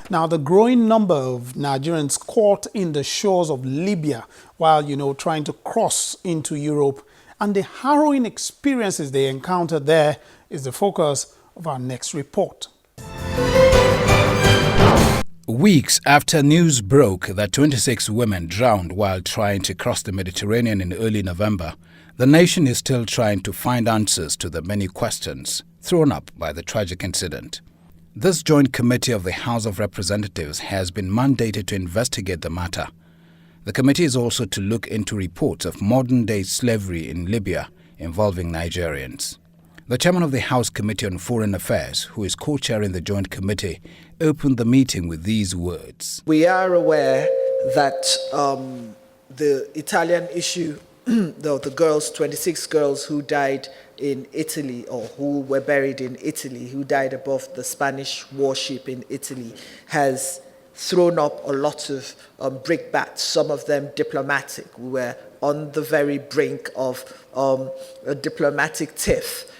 Now, the growing number of Nigerians caught in the shores of Libya while, trying to cross into Europe and the harrowing experiences they encountered there is the focus of our next report. Weeks after news broke that 26 women drowned while trying to cross the Mediterranean in early November, the nation is still trying to find answers to the many questions thrown up by the tragic incident. This joint committee of the House of Representatives has been mandated to investigate the matter. The committee is also to look into reports of modern-day slavery in Libya involving Nigerians. The chairman of the House Committee on Foreign Affairs, who is co-chairing the joint committee, opened the meeting with these words. We are aware that the Italian issue, the girls, 26 girls who died in Italy or who were buried in Italy, who died above the Spanish warship in Italy, has thrown up a lot of brickbats, some of them diplomatic. We were on the very brink of a diplomatic tiff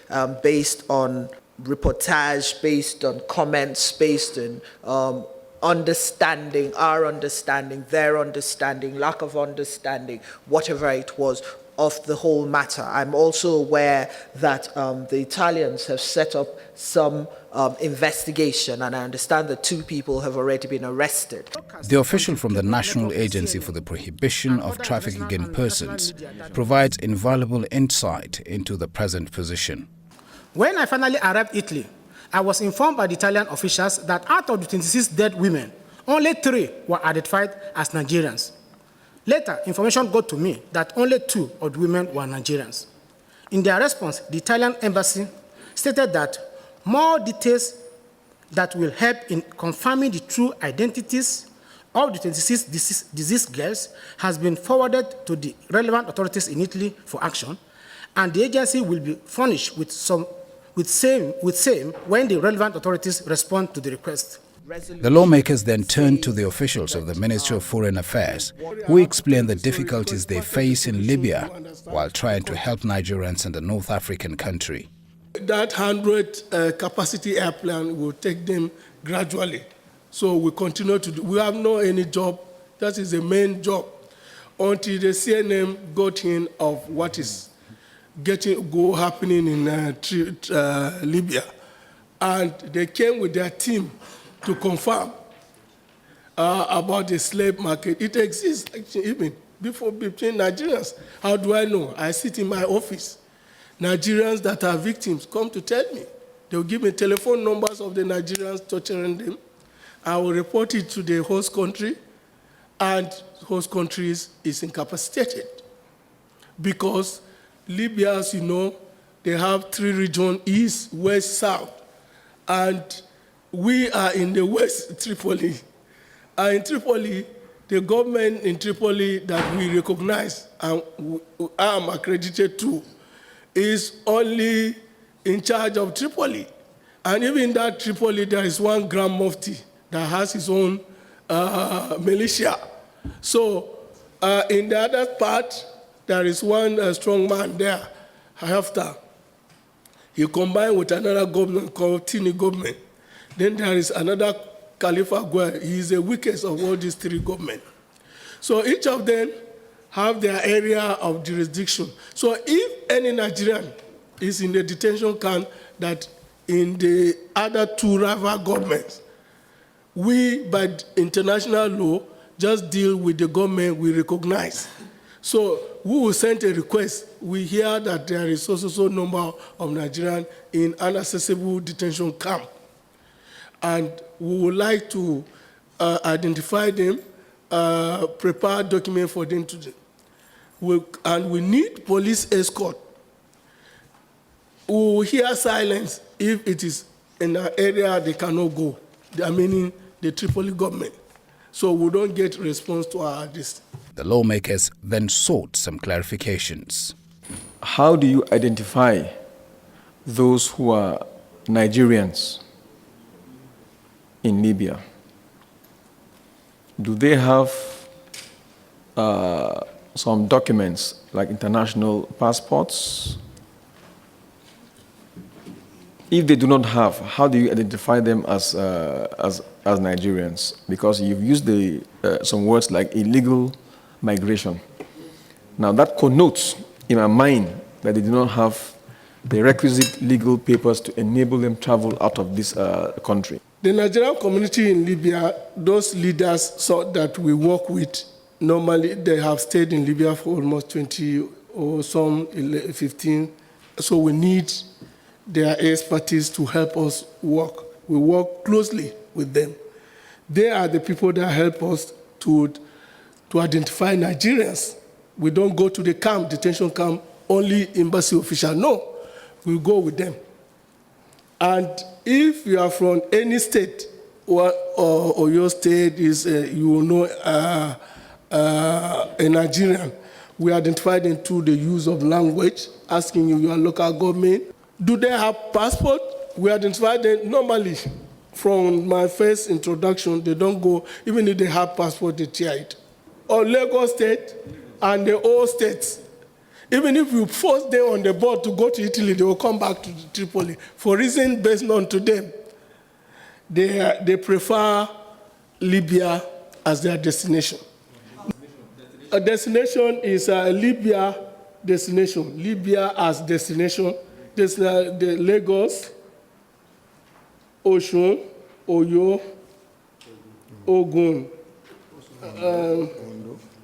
based on reportage, based on comments, based on understanding, our understanding, their understanding, lack of understanding, whatever it was, of the whole matter. I'm also aware that the Italians have set up some investigation, and I understand that 2 people have already been arrested. The official from the National Agency for the Prohibition of Trafficking in Persons provides invaluable insight into the present position. When I finally arrived in Italy, I was informed by the Italian officials that out of the 26 dead women, only 3 were identified as Nigerians. Later, information got to me that only 2 of the women were Nigerians. In their response, the Italian embassy stated that more details that will help in confirming the true identities of the 26 deceased girls has been forwarded to the relevant authorities in Italy for action, and the agency will be furnished with same when the relevant authorities respond to the request. The lawmakers then turned to the officials of the Ministry of Foreign Affairs, who explained the difficulties they face in Libya while trying to help Nigerians in the North African country. That 100 capacity airplane will take them gradually. So we continue to do. We have no any job. That is the main job. Until the CNN got in of what is happening in Libya, and they came with their team to confirm about the slave market. It exists actually even between Nigerians. How do I know? I sit in my office. Nigerians that are victims come to tell me. They will give me telephone numbers of the Nigerians torturing them. I will report it to the host country, and host countries is incapacitated. Because Libya, as you know, they have 3 regions, east, west, south. And we are in the west, Tripoli. In Tripoli, the government in Tripoli that we recognize and I am accredited to is only in charge of Tripoli. And even in that Tripoli, there is one Grand Mufti that has his own militia. So in the other part, there is one strong man there, after. He combined with another government called Tini government. Then there is another Khalifa Gwe. He is the weakest of all these 3 governments. So each of them have their area of jurisdiction. So if any Nigerian is in the detention camp that in the other 2 rival governments, we, by international law, just deal with the government we recognize. So we will send a request. We hear that there is also number of Nigerians in inaccessible detention camp. And we would like to identify them, prepare documents for them to do. And we need police escort. We will hear silence if it is in an area they cannot go. I mean, the Tripoli government. So we don't get response to our this. The lawmakers then sought some clarifications. How do you identify those who are Nigerians in Libya? Do they have some documents like international passports? If they do not have, how do you identify them as Nigerians? Because you've used some words like illegal migration. Now that connotes in my mind that they do not have the requisite legal papers to enable them travel out of this country. The Nigerian community in Libya, those leaders that we work with, normally they have stayed in Libya for almost 20 or some 15. So we need their expertise to help us work. We work closely with them. They are the people that help us to identify Nigerians. We don't go to the camp, detention camp, only embassy official. No, we go with them. And if you are from any state, or your state is, you will know a Nigerian, we identify them through the use of language, asking you your local government. Do they have passport? We identify them normally. From my first introduction, they don't go, even if they have passport, they tear it. Or Lagos State and the old states. Even if you force them on the boat to go to Italy, they will come back to Tripoli. For reasons best known to them, they prefer Libya as their destination. A destination is a Libya destination. Libya as destination. There's the Lagos, Osun, Oyo, Ogun,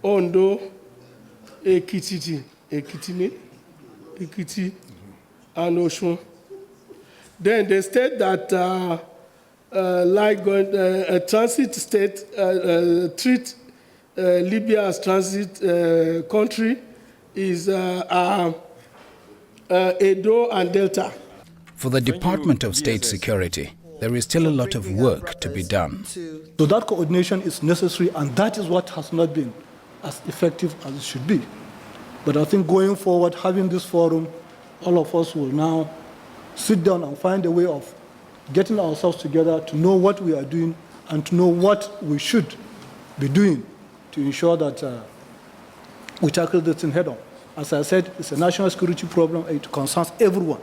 Ondo, Ekiti, and Osun. Then the state that like a transit state treat Libya as transit country is Edo and Delta. For the Department of State Security, there is still a lot of work to be done. So that coordination is necessary, and that is what has not been as effective as it should be. But I think going forward, having this forum, all of us will now sit down and find a way of getting ourselves together to know what we are doing and to know what we should be doing to ensure that we tackle this thing head on. As I said, it's a national security problem. It concerns everyone.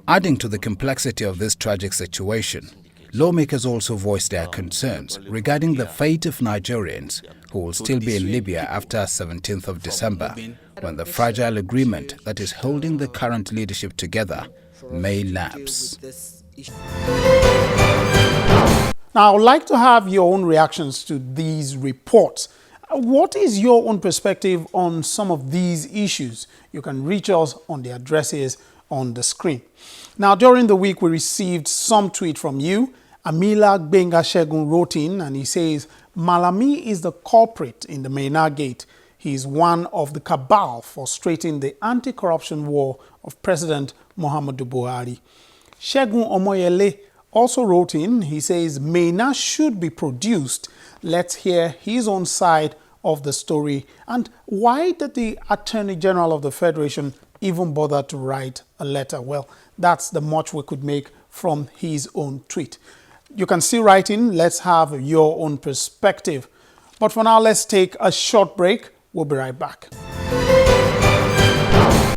Adding to the complexity of this tragic situation, lawmakers also voiced their concerns regarding the fate of Nigerians who will still be in Libya after 17th of December, when the fragile agreement that is holding the current leadership together may lapse. Now, I would like to have your own reactions to these reports. What is your own perspective on some of these issues? You can reach us on the addresses on the screen. Now, during the week, we received some tweet from you. Amila Benga Shegun wrote in and he says, Malami is the culprit in the Mena Gate. He is one of the cabal frustrating the anti-corruption war of President Muhammadu Buhari. Shegun Omoyele also wrote in, he says, Mena should be produced. Let's hear his own side of the story. And why did the Attorney General of the Federation even bother to write a letter? Well, that's the much we could make from his own tweet. You can still write in. Let's have your own perspective. But for now, let's take a short break. We'll be right back.